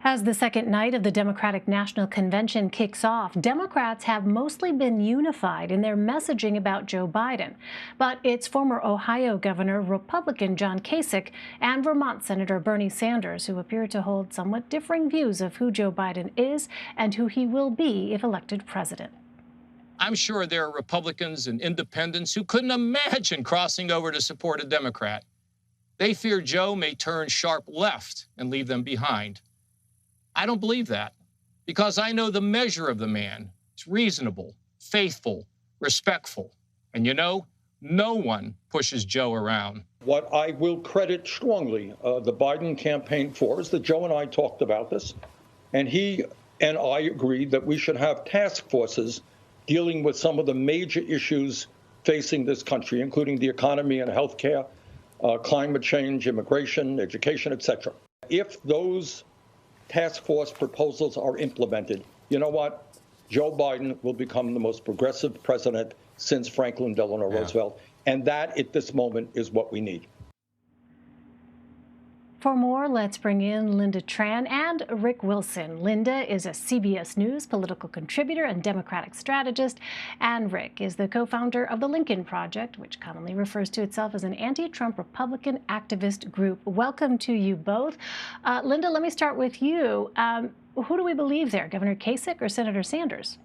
As the second night of the Democratic National Convention kicks off, Democrats have mostly been unified in their messaging about Joe Biden. But it's former Ohio Governor Republican John Kasich and Vermont Senator Bernie Sanders who appear to hold somewhat differing views of who Joe Biden is and who he will be if elected president. I'm sure there are Republicans and independents who couldn't imagine crossing over to support a Democrat. They fear Joe may turn sharp left and leave them behind. I don't believe that, because I know the measure of the man. It's reasonable, faithful, respectful. And you know, no one pushes Joe around. What I will credit strongly the Biden campaign for is that Joe and I talked about this, and he and I agreed that we should have task forces dealing with some of the major issues facing this country, including the economy and health care, climate change, immigration, education, etc. If those task force proposals are implemented, you know what? Joe Biden will become the most progressive president since Franklin Delano Roosevelt. And that, at this moment, is what we need. For more, let's bring in Lynda Tran and Rick Wilson. Lynda is a CBS News political contributor and Democratic strategist, and Rick is the co-founder of the Lincoln Project, which commonly refers to itself as an anti-Trump Republican activist group. Welcome to you both. Lynda, let me start with you. Who do we believe there, Governor Kasich or Senator Sanders?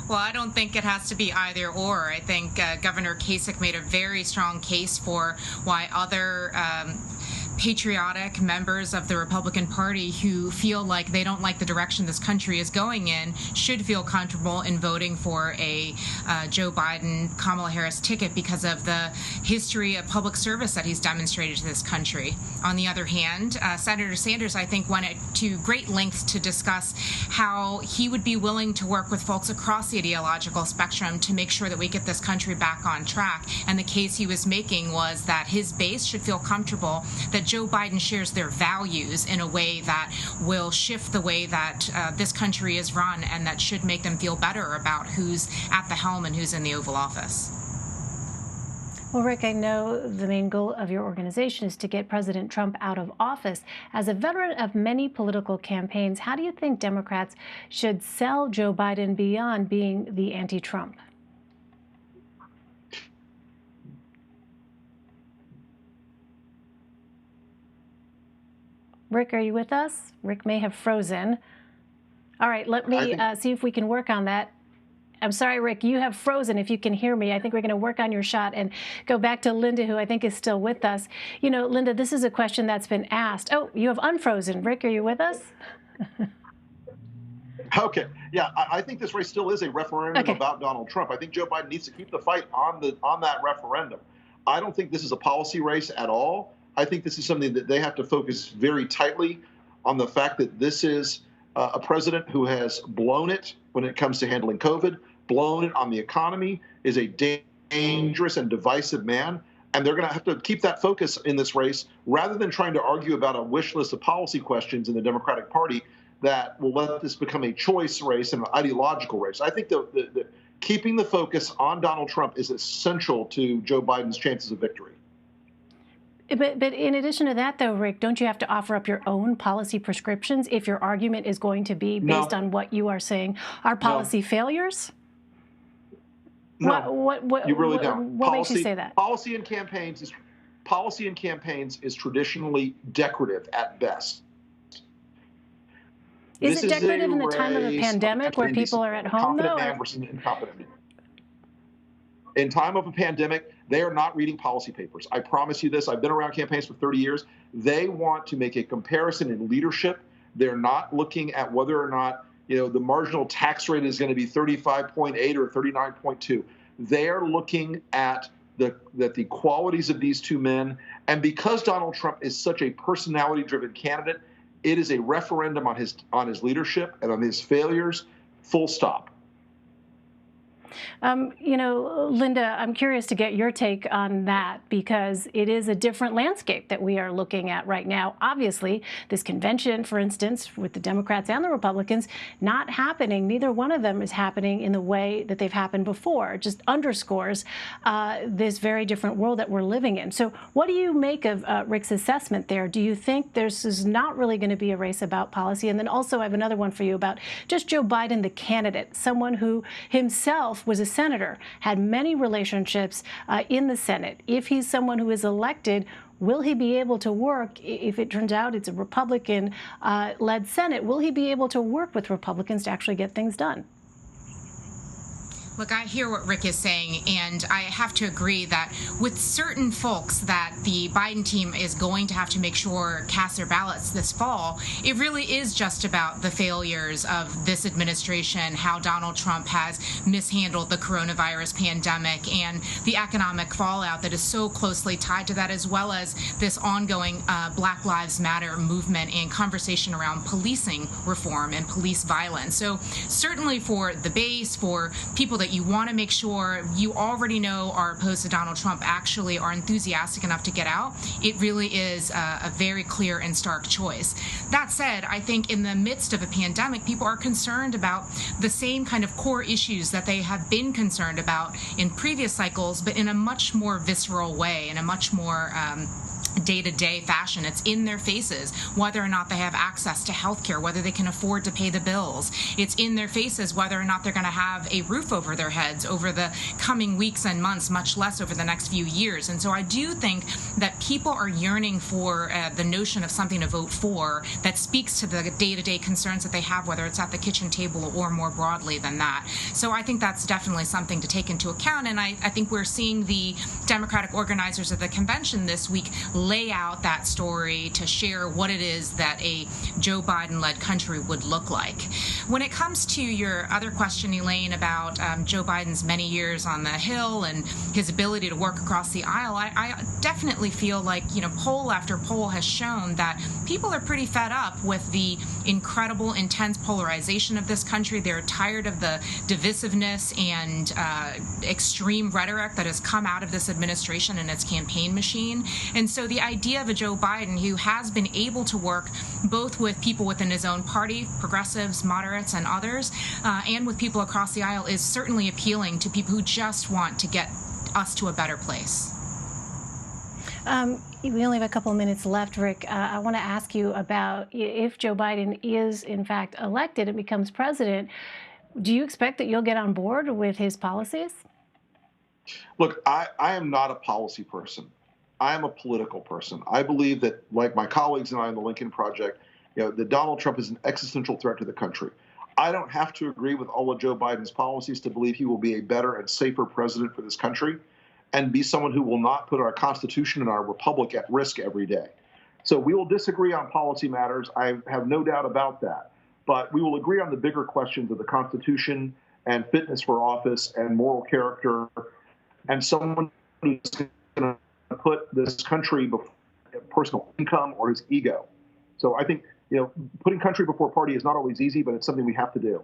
Well, I don't think it has to be either or. I think Governor Kasich made a very strong case for why other patriotic members of the Republican Party who feel like they don't like the direction this country is going in should feel comfortable in voting for a Joe Biden, Kamala Harris ticket because of the history of public service that he's demonstrated to this country. On the other hand, Senator Sanders, I think, went to great lengths to discuss how he would be willing to work with folks across the ideological spectrum to make sure that we get this country back on track. And the case he was making was that his base should feel comfortable that Joe Biden shares their values in a way that will shift the way that this country is run, and that should make them feel better about who's at the helm and who's in the Oval Office. Well, Rick, I know the main goal of your organization is to get President Trump out of office. As a veteran of many political campaigns, how do you think Democrats should sell Joe Biden beyond being the anti-Trump? Rick, are you with us? Rick may have frozen. All right, let me see if we can work on that. I'm sorry, Rick, you have frozen. If you can hear me, I think we're going to work on your shot and go back to Lynda, who I think is still with us. You know, Lynda, this is a question that's been asked. Oh, you have unfrozen. Rick, are you with us? Okay. Yeah, I think this race still is a referendum about Donald Trump. I think Joe Biden needs to keep the fight on that referendum. I don't think this is a policy race at all. I think this is something that they have to focus very tightly on, the fact that this is a president who has blown it when it comes to handling COVID, blown it on the economy, is a dangerous and divisive man. And they're going to have to keep that focus in this race rather than trying to argue about a wish list of policy questions in the Democratic Party that will let this become a choice race and an ideological race. I think the keeping the focus on Donald Trump is essential to Joe Biden's chances of victory. But in addition to that, though, Rick, don't you have to offer up your own policy prescriptions if your argument is going to be based on what you are saying are policy failures? No, you really don't. What makes you say that? Policy in campaigns is traditionally decorative at best. Is it decorative in the time of a pandemic where people are at home, though? In time of a pandemic, they are not reading policy papers. I promise you this. I've been around campaigns for 30 years. They want to make a comparison in leadership. They're not looking at whether or not, you know, the marginal tax rate is going to be 35.8 or 39.2. They are looking at the qualities of these two men. And because Donald Trump is such a personality-driven candidate, it is a referendum on his leadership and on his failures, full stop. Lynda, I'm curious to get your take on that, because it is a different landscape that we are looking at right now. Obviously, this convention, for instance, with the Democrats and the Republicans, not happening. Neither one of them is happening in the way that they've happened before. It just underscores this very different world that we're living in. So what do you make of Rick's assessment there? Do you think this is not really going to be a race about policy? And then also I have another one for you about just Joe Biden, the candidate, someone who himself was a senator, had many relationships in the Senate. If he's someone who is elected, will he be able to work, if it turns out it's a Republican-led Senate, will he be able to work with Republicans to actually get things done? Look, I hear what Rick is saying, and I have to agree that with certain folks that the Biden team is going to have to make sure cast their ballots this fall, it really is just about the failures of this administration, how Donald Trump has mishandled the coronavirus pandemic and the economic fallout that is so closely tied to that, as well as this ongoing Black Lives Matter movement and conversation around policing reform and police violence. So certainly for the base, for people that you want to make sure you already know are opposed to Donald Trump actually are enthusiastic enough to get out, it really is a very clear and stark choice. That said, I think in the midst of a pandemic, people are concerned about the same kind of core issues that they have been concerned about in previous cycles, but in a much more visceral way, in a much more day-to-day fashion. It's in their faces, whether or not they have access to health care, whether they can afford to pay the bills. It's in their faces whether or not they're going to have a roof over their heads over the coming weeks and months, much less over the next few years. And so I do think that people are yearning for the notion of something to vote for that speaks to the day-to-day concerns that they have, whether it's at the kitchen table or more broadly than that. So I think that's definitely something to take into account. And I think we're seeing the Democratic organizers of the convention this week lay out that story to share what it is that a Joe Biden-led country would look like. When it comes to your other question, Elaine, about Joe Biden's many years on the Hill and his ability to work across the aisle, I definitely feel like, poll after poll has shown that people are pretty fed up with the incredible, intense polarization of this country. They're tired of the divisiveness and extreme rhetoric that has come out of this administration and its campaign machine. And so the idea of a Joe Biden who has been able to work both with people within his own party, progressives, moderates, and others, and with people across the aisle is certainly appealing to people who just want to get us to a better place. We only have a couple of minutes left, Rick. I want to ask you about if Joe Biden is in fact elected and becomes president, do you expect that you'll get on board with his policies? Look, I am not a policy person. I am a political person. I believe that, like my colleagues and I in the Lincoln Project, that Donald Trump is an existential threat to the country. I don't have to agree with all of Joe Biden's policies to believe he will be a better and safer president for this country and be someone who will not put our Constitution and our republic at risk every day. So we will disagree on policy matters. I have no doubt about that. But we will agree on the bigger questions of the Constitution and fitness for office and moral character, and someone who's going to put this country before personal income or his ego. So I think, putting country before party is not always easy, but it's something we have to do.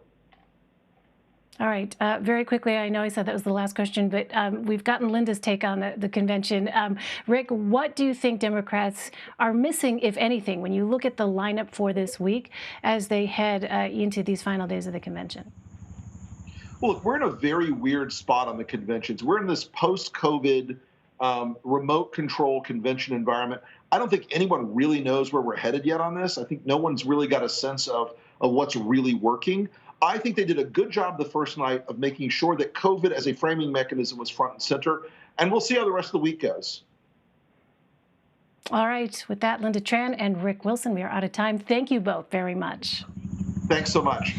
All right. Very quickly, I know I said that was the last question, but we've gotten Lynda's take on the convention. Rick, what do you think Democrats are missing, if anything, when you look at the lineup for this week as they head into these final days of the convention? Well, look, we're in a very weird spot on the conventions. We're in this post-COVID remote control convention environment. I don't think anyone really knows where we're headed yet on this. I think no one's really got a sense of what's really working. I think they did a good job the first night of making sure that COVID as a framing mechanism was front and center, and we'll see how the rest of the week goes. All right. With that, Lynda Tran and Rick Wilson, we are out of time. Thank you both very much. Thanks so much.